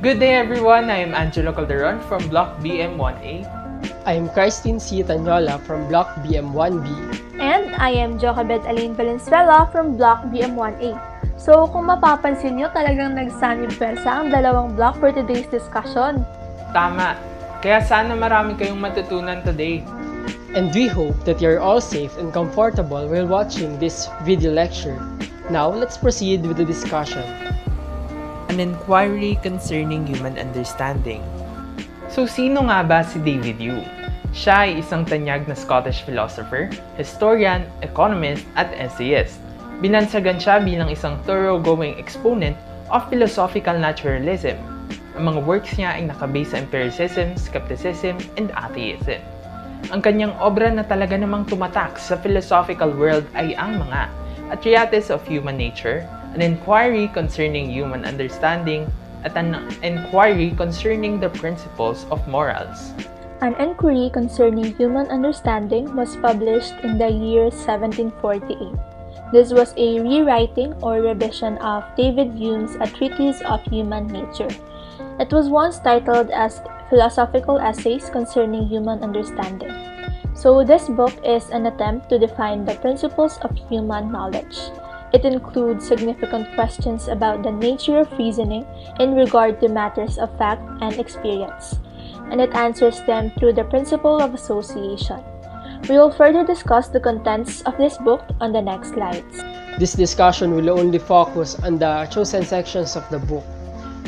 Good day everyone, I am Angelo Calderon from Block BM1A. I am Christwin Tanola from Block BM1B. And I am Jochebed Valenzuela from Block BM1A. So kung mapapansin nyo, talagang nagsanib pwersa ang dalawang block for today's discussion. Tama, kaya sana marami kayong matutunan today. And we hope that you're all safe and comfortable while watching this video lecture. Now, let's proceed with the discussion. An Enquiry Concerning Human Understanding. So sino nga ba si David Hume? Siya ay isang tanyag na Scottish philosopher, historian, economist, at essayist. Binansagan siya bilang isang thoroughgoing exponent of philosophical naturalism. Ang mga works niya ay nakabase sa empiricism, skepticism, and atheism. Ang kanyang obra na talaga namang tumatak sa philosophical world ay ang mga A Treatise of Human Nature, An Enquiry Concerning Human Understanding, at An Enquiry Concerning the Principles of Morals. An Enquiry Concerning Human Understanding was published in the year 1748. This was a rewriting or revision of David Hume's A Treatise of Human Nature. It was once titled as Philosophical Essays Concerning Human Understanding. So this book is an attempt to define the principles of human knowledge. It includes significant questions about the nature of reasoning in regard to matters of fact and experience, and it answers them through the principle of association. We will further discuss the contents of this book on the next slides. This discussion will only focus on the chosen sections of the book.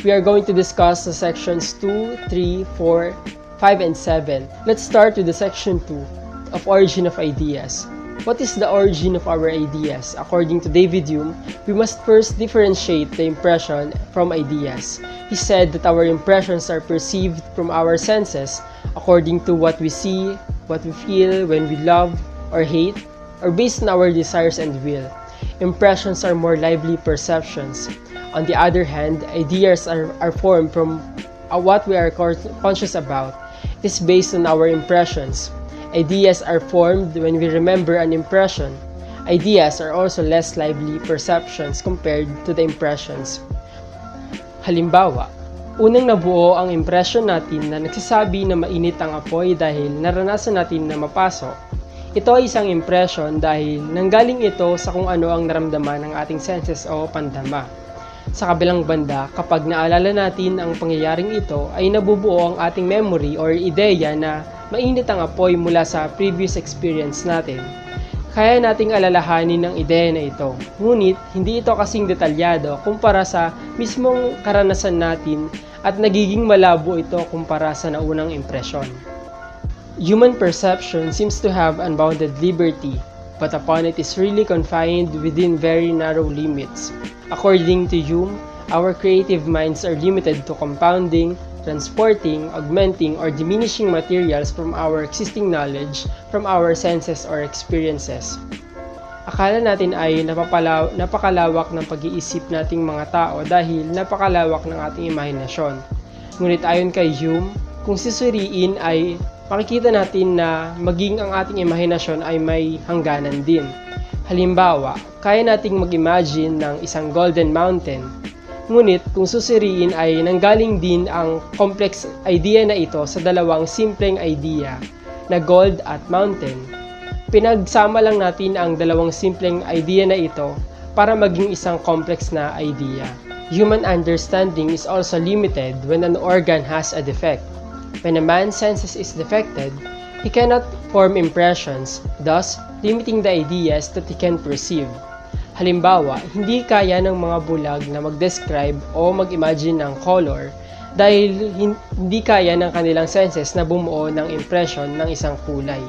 We are going to discuss the sections 2, 3, 4, 5, and 7. Let's start with the section 2 of Origin of Ideas. What is the origin of our ideas? According to David Hume, we must first differentiate the impression from ideas. He said that our impressions are perceived from our senses according to what we see, what we feel when we love or hate, or based on our desires and will. Impressions are more lively perceptions. On the other hand, ideas are formed from what we are conscious about. It is based on our impressions. Ideas are formed when we remember an impression. Ideas are also less lively perceptions compared to the impressions. Halimbawa, unang nabuo ang impression natin na nagsasabi na mainit ang apoy dahil naranasan natin na mapasok. Ito ay isang impression dahil nanggaling ito sa kung ano ang naramdaman ng ating senses o pandama. Sa kabilang banda, kapag naalala natin ang pangyayaring ito, ay nabubuo ang ating memory or ideya na mainit ang apoy mula sa previous experience natin. Kaya nating alalahanin ang ideya na ito, ngunit hindi ito kasing detalyado kumpara sa mismong karanasan natin at nagiging malabo ito kumpara sa naunang impresyon. Human perception seems to have unbounded liberty, but upon it is really confined within very narrow limits. According to Hume, our creative minds are limited to compounding, transporting, augmenting, or diminishing materials from our existing knowledge from our senses or experiences. Akala natin ay napakalawak ng pag-iisip nating mga tao dahil napakalawak ng ating imahinasyon. Ngunit ayon kay Hume, kung susuriin ay makikita natin na maging ang ating imahinasyon ay may hangganan din. Halimbawa, kaya nating mag-imagine ng isang golden mountain. Ngunit kung susuriin ay nanggaling din ang complex idea na ito sa dalawang simpleng idea na gold at mountain. Pinagsama lang natin ang dalawang simpleng idea na ito para maging isang complex na idea. Human understanding is also limited when an organ has a defect. When a man's senses is defected, he cannot form impressions, thus limiting the ideas that he can perceive. Halimbawa, hindi kaya ng mga bulag na mag-describe o mag-imagine ng color dahil hindi kaya ng kanilang senses na bumuo ng impression ng isang kulay.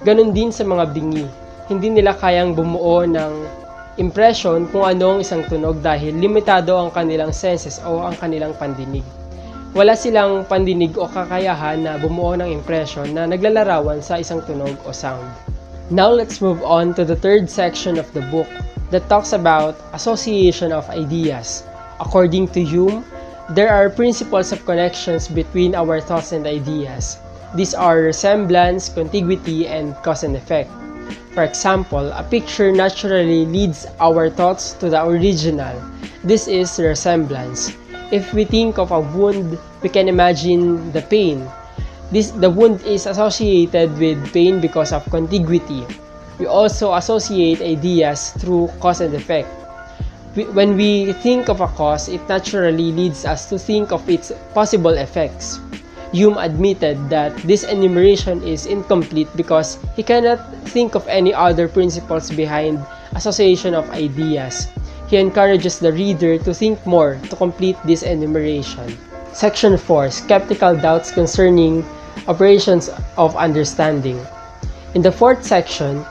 Ganon din sa mga bingi. Hindi nila kayang bumuo ng impression kung ano ang isang tunog dahil limitado ang kanilang senses o ang kanilang pandinig. Wala silang pandinig o kakayahan na bumuo ng impression na naglalarawan sa isang tunog o sound. Now let's move on to the third section of the book that talks about association of ideas. According to Hume, there are principles of connections between our thoughts and ideas. These are resemblance, contiguity, and cause and effect. For example, a picture naturally leads our thoughts to the original. This is resemblance. If we think of a wound, we can imagine the pain. The wound is associated with pain because of contiguity. We also associate ideas through cause and effect. When we think of a cause, it naturally leads us to think of its possible effects. Hume admitted that this enumeration is incomplete because he cannot think of any other principles behind association of ideas. He encourages the reader to think more to complete this enumeration. Section 4. Skeptical doubts concerning operations of understanding. In the fourth section,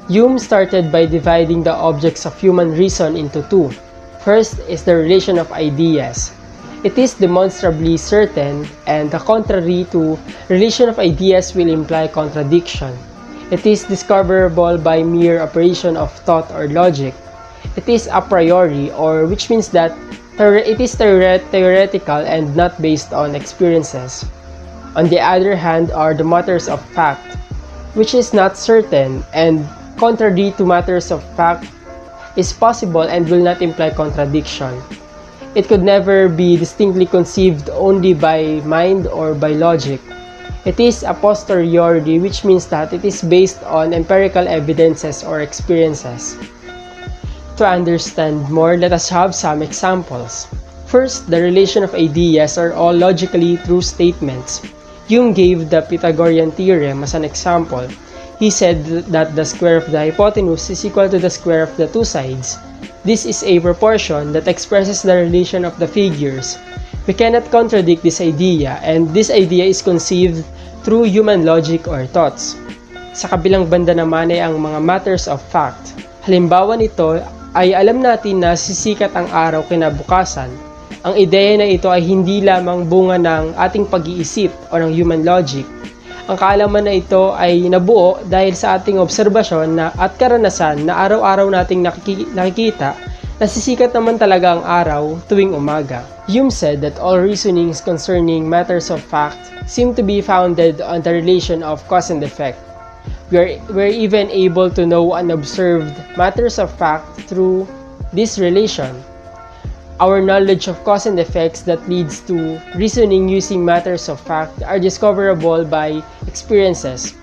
Hume started by dividing the objects of human reason into two. First is the relation of ideas. It is demonstrably certain, and the contrary to relation of ideas will imply contradiction. It is discoverable by mere operation of thought or logic. It is a priori, or which means that it is theoretical and not based on experiences. On the other hand are the matters of fact, which is not certain, and contrary to matters of fact is possible and will not imply contradiction. It could never be distinctly conceived only by mind or by logic. It is a posteriori, which means that it is based on empirical evidences or experiences. To understand more, let us have some examples. First, the relation of ideas are all logically true statements. Hume gave the Pythagorean Theorem as an example. He said that the square of the hypotenuse is equal to the square of the two sides. This is a proportion that expresses the relation of the figures. We cannot contradict this idea, and this idea is conceived through human logic or thoughts. Sa kabilang banda naman ay ang mga matters of fact. Halimbawa nito ay alam natin na sisikat ang araw kinabukasan. Ang ideya na ito ay hindi lamang bunga ng ating pag-iisip o ng human logic. Ang kaalaman na ito ay nabuo dahil sa ating obserbasyon at karanasan na araw-araw nating nakikita na sisikat naman talaga ang araw tuwing umaga. Hume said that all reasonings concerning matters of fact seem to be founded on the relation of cause and effect. We're even able to know unobserved matters of fact through this relation. Our knowledge of cause and effects that leads to reasoning using matters of fact are discoverable by experiences.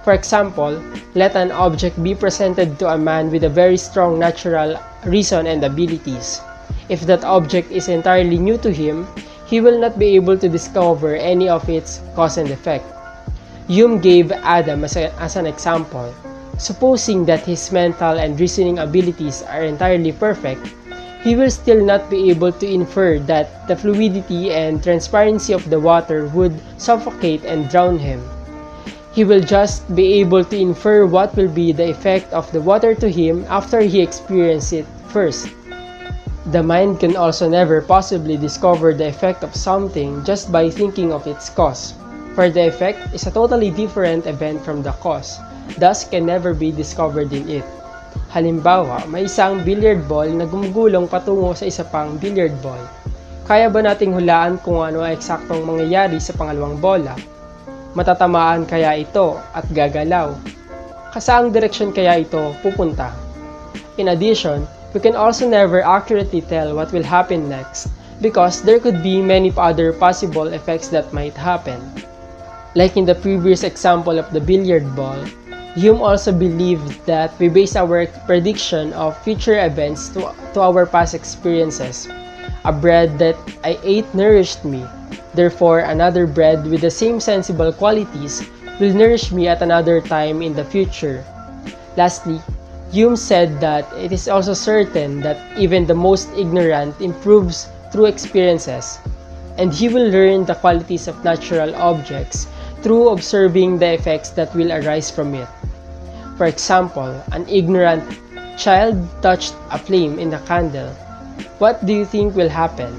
For example, let an object be presented to a man with a very strong natural reason and abilities. If that object is entirely new to him, he will not be able to discover any of its cause and effect. Hume gave Adam as an example. Supposing that his mental and reasoning abilities are entirely perfect, he will still not be able to infer that the fluidity and transparency of the water would suffocate and drown him. He will just be able to infer what will be the effect of the water to him after he experiences it first. The mind can also never possibly discover the effect of something just by thinking of its cause, for the effect is a totally different event from the cause, thus can never be discovered in it. Halimbawa, may isang billiard ball na gumugulong patungo sa isa pang billiard ball. Kaya ba nating hulaan kung ano ay eksaktong mangyayari sa pangalawang bola? Matatamaan kaya ito at gagalaw? Kasaang direksyon kaya ito pupunta? In addition, we can also never accurately tell what will happen next because there could be many other possible effects that might happen. Like in the previous example of the billiard ball, Hume also believed that we base our prediction of future events to our past experiences. A bread that I ate nourished me. Therefore, another bread with the same sensible qualities will nourish me at another time in the future. Lastly, Hume said that it is also certain that even the most ignorant improves through experiences, and he will learn the qualities of natural objects through observing the effects that will arise from it. For example, an ignorant child touched a flame in a candle. What do you think will happen?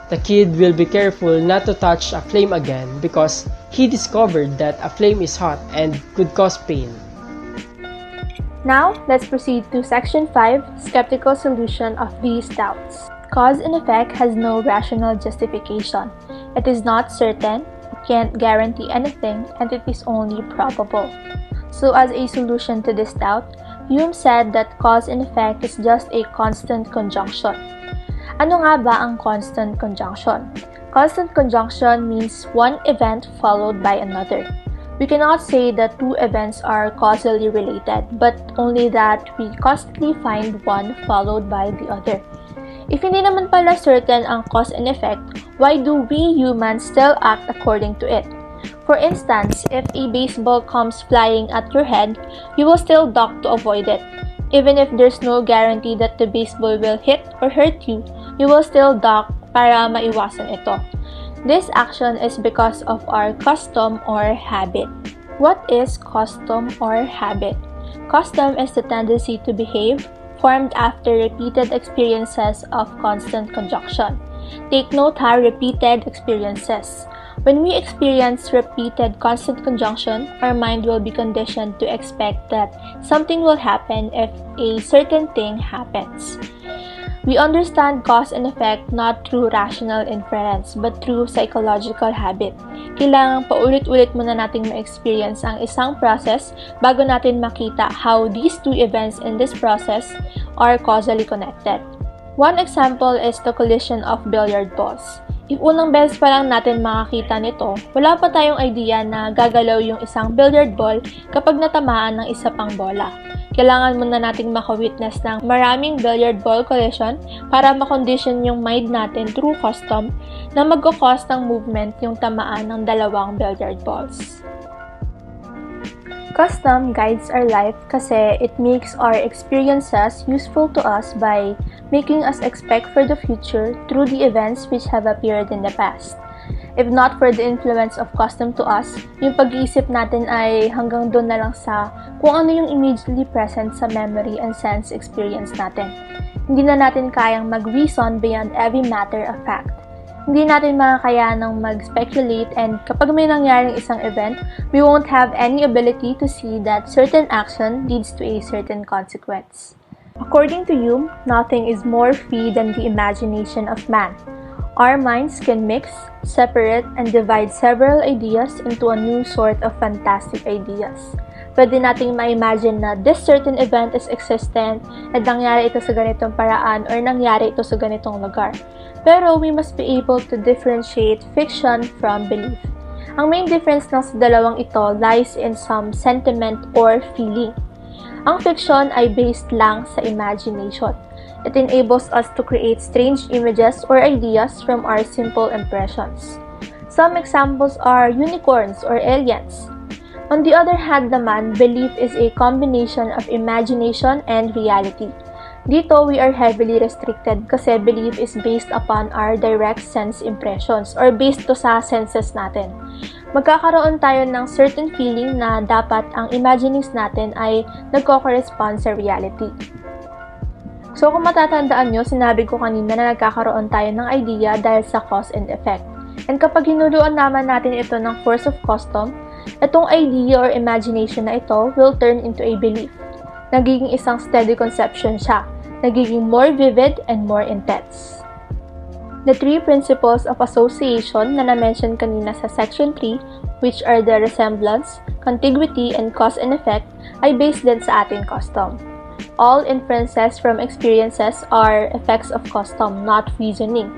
The kid will be careful not to touch a flame again because he discovered that a flame is hot and could cause pain. Now, let's proceed to Section 5, Skeptical Solution of These Doubts. Cause and effect has no rational justification. It is not certain, it can't guarantee anything, and it is only probable. So as a solution to this doubt, Hume said that cause and effect is just a constant conjunction. Ano nga ba ang constant conjunction? Constant conjunction means one event followed by another. We cannot say that two events are causally related, but only that we constantly find one followed by the other. If hindi naman pala certain ang cause and effect, why do we humans still act according to it? For instance, if a baseball comes flying at your head, you will still duck to avoid it. Even if there's no guarantee that the baseball will hit or hurt you, you will still duck para maiwasan ito. This action is because of our custom or habit. What is custom or habit? Custom is the tendency to behave formed after repeated experiences of constant conjunction. Take note ha, repeated experiences. When we experience repeated constant conjunction, our mind will be conditioned to expect that something will happen if a certain thing happens. We understand cause and effect not through rational inference, but through psychological habit. Kailangan paulit-ulit muna nating ma-experience ang isang process bago natin makita how these two events in this process are causally connected. One example is the collision of billiard balls. If unang beses pa lang natin makakita nito, wala pa tayong idea na gagalaw yung isang billiard ball kapag natamaan ng isa pang bola. Kailangan muna nating makawitness ng maraming billiard ball collision para makondisyon yung mind natin through custom na magkakos ng movement yung tamaan ng dalawang billiard balls. Custom guides our life kasi it makes our experiences useful to us by making us expect for the future through the events which have appeared in the past. If not for the influence of custom to us, yung pag-iisip natin ay hanggang doon na lang sa kung ano yung immediately present sa memory and sense experience natin. Hindi na natin kayang mag-reason beyond every matter of fact. Hindi natin makakayanang mag-speculate, and kapag may nangyaring isang event, we won't have any ability to see that certain action leads to a certain consequence. According to Hume, nothing is more free than the imagination of man. Our minds can mix, separate, and divide several ideas into a new sort of fantastic ideas. Pwede nating ma-imagine na this certain event is existent at nangyari ito sa ganitong paraan or nangyari ito sa ganitong lugar. Pero we must be able to differentiate fiction from belief. Ang main difference ng sa dalawang ito lies in some sentiment or feeling. Ang fiction ay based lang sa imagination. It enables us to create strange images or ideas from our simple impressions. Some examples are unicorns or aliens. On the other hand naman, belief is a combination of imagination and reality. Dito, we are heavily restricted kasi belief is based upon our direct sense impressions or based to sa senses natin. Magkakaroon tayo ng certain feeling na dapat ang imaginings natin ay nagko-correspond sa reality. So kung matatandaan nyo, sinabi ko kanina na nagkakaroon tayo ng idea dahil sa cause and effect. And kapag hinuluan naman natin ito ng force of custom, itong idea or imagination na ito will turn into a belief. Nagiging isang steady conception siya. Nagiging more vivid and more intense. The three principles of association na na-mention kanina sa section 3, which are the resemblance, contiguity, and cause and effect, ay based din sa ating custom. All inferences from experiences are effects of custom, not reasoning.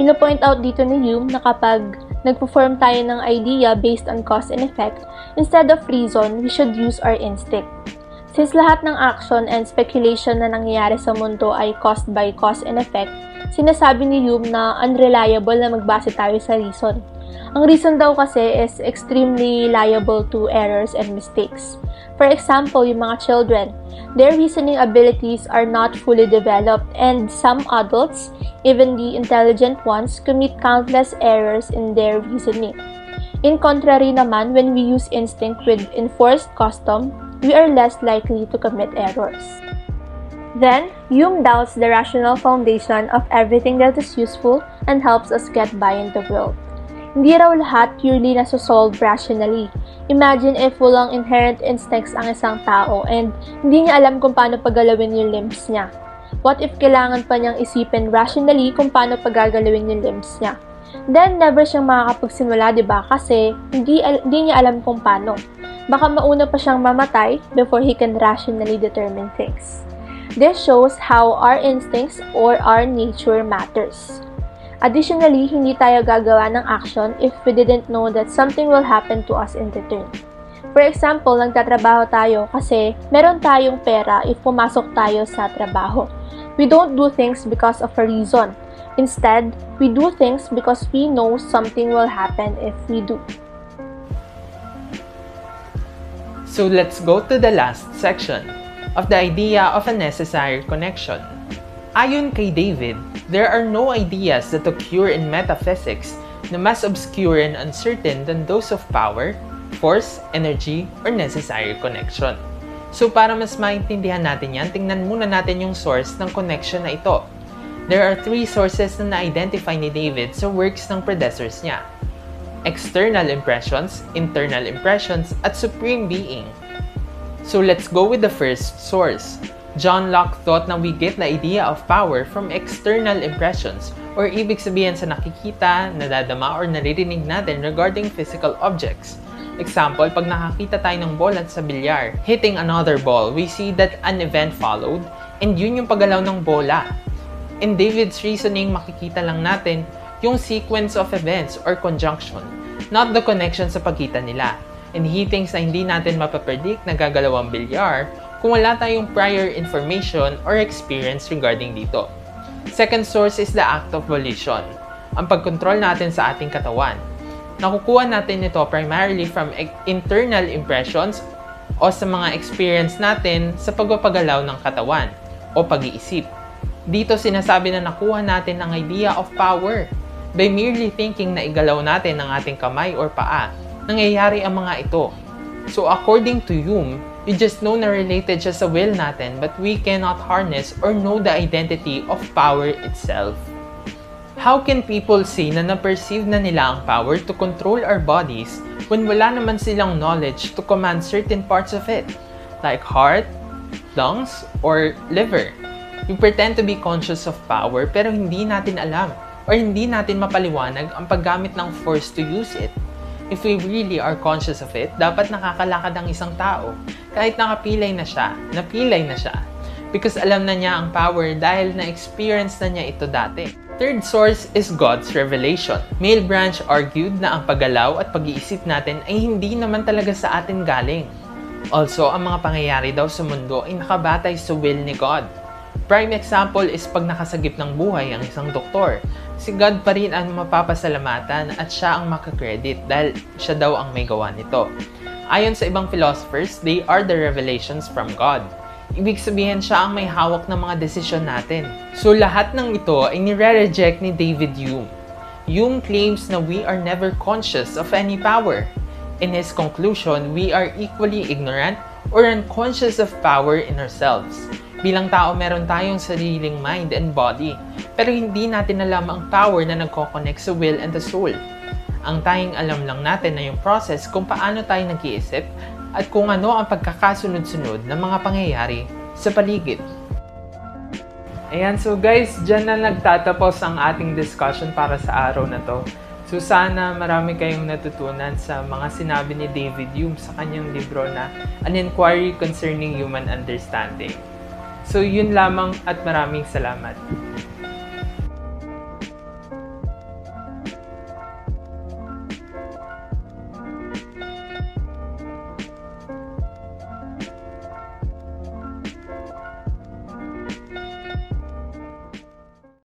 Pino-point out dito ni Hume na kapag nagpo-form tayo ng idea based on cause and effect, instead of reason, we should use our instinct. Since lahat ng action and speculation na nangyayari sa mundo ay caused by cause and effect, sinasabi ni Hume na unreliable na magbase tayo sa reason. Ang reason daw kasi is extremely liable to errors and mistakes. For example, yung mga children, their reasoning abilities are not fully developed, and some adults, even the intelligent ones, commit countless errors in their reasoning. In contrary naman, when we use instinct with enforced custom, we are less likely to commit errors. Then, Hume doubts the rational foundation of everything that is useful and helps us get by in the world. Hindi raw lahat purely nasosolve rationally. Imagine if walang inherent instincts ang isang tao and hindi niya alam kung paano pagalawin yung limbs niya. What if kailangan pa niyang isipin rationally kung paano pagagalawin yung limbs niya? Then, never siyang makakapagsimula, diba? Kasi hindi niya alam kung paano. Baka mauna pa siyang mamatay before he can rationally determine things. This shows how our instincts or our nature matters. Additionally, hindi tayo gagawa ng action if we didn't know that something will happen to us in return. For example, nagtatrabaho tayo kasi meron tayong pera if pumasok tayo sa trabaho. We don't do things because of a reason. Instead, we do things because we know something will happen if we do. So let's go to the last section of the idea of a necessary connection. Ayon kay David, there are no ideas that occur in metaphysics na mas obscure and uncertain than those of power, force, energy, or necessary connection. So para mas maintindihan natin yan, tingnan muna natin yung source ng connection na ito. There are three sources na na-identify ni David sa works ng predecessors niya: external impressions, internal impressions, at supreme being. So let's go with the first source. John Locke thought na we get the idea of power from external impressions, or ibig sabihin sa nakikita, nadadama, or naririnig natin regarding physical objects. Example, pag nakakita tayo ng bola sa bilyar, hitting another ball, we see that an event followed, and yun yung paggalaw ng bola. In David's reasoning, makikita lang natin yung sequence of events or conjunction, not the connection sa pagitan nila. And he thinks na hindi natin mapapredict na gagalaw ang bilyar kung wala tayong prior information or experience regarding dito. Second source is the act of volition, ang pagkontrol natin sa ating katawan. Nakukuha natin ito primarily from internal impressions o sa mga experience natin sa pagpapagalaw ng katawan o pag-iisip. Dito sinasabi na nakuha natin ang idea of power. By merely thinking na igalaw natin ang ating kamay or paa, nangyayari ang mga ito. So according to Hume, we just know na related siya sa will natin, but we cannot harness or know the identity of power itself. How can people say na na-perceive na nila ang power to control our bodies when wala naman silang knowledge to command certain parts of it, like heart, lungs, or liver? We pretend to be conscious of power pero hindi natin alam or hindi natin mapaliwanag ang paggamit ng force to use it. If we really are conscious of it, dapat nakakalakad ang isang tao kahit napilay na siya. Because alam na niya ang power dahil na-experience na niya ito dati. Third source is God's revelation. Male branch argued na ang paggalaw at pag-iisip natin ay hindi naman talaga sa atin galing. Also, ang mga pangyayari daw sa mundo ay nakabatay sa will ni God. Prime example is pag nakasagip ng buhay ang isang doktor. Si God pa rin ang mapapasalamatan at siya ang makakredit dahil siya daw ang may gawa nito. Ayon sa ibang philosophers, they are the revelations from God. Ibig sabihin siya ang may hawak ng mga desisyon natin. So lahat ng ito ay nire-reject ni David Hume. Hume claims na we are never conscious of any power. In his conclusion, we are equally ignorant or unconscious of power in ourselves. Bilang tao, meron tayong sariling mind and body, pero hindi natin alam ang power na nagko-connect sa will and the soul. Ang tayong alam lang natin na yung process kung paano tayo nag-iisip at kung ano ang pagkakasunod-sunod ng mga pangyayari sa paligid. Ayan, so guys, dyan na nagtatapos ang ating discussion para sa araw na to. So sana marami kayong natutunan sa mga sinabi ni David Hume sa kanyang libro na An Enquiry Concerning Human Understanding. So yun lamang at maraming salamat.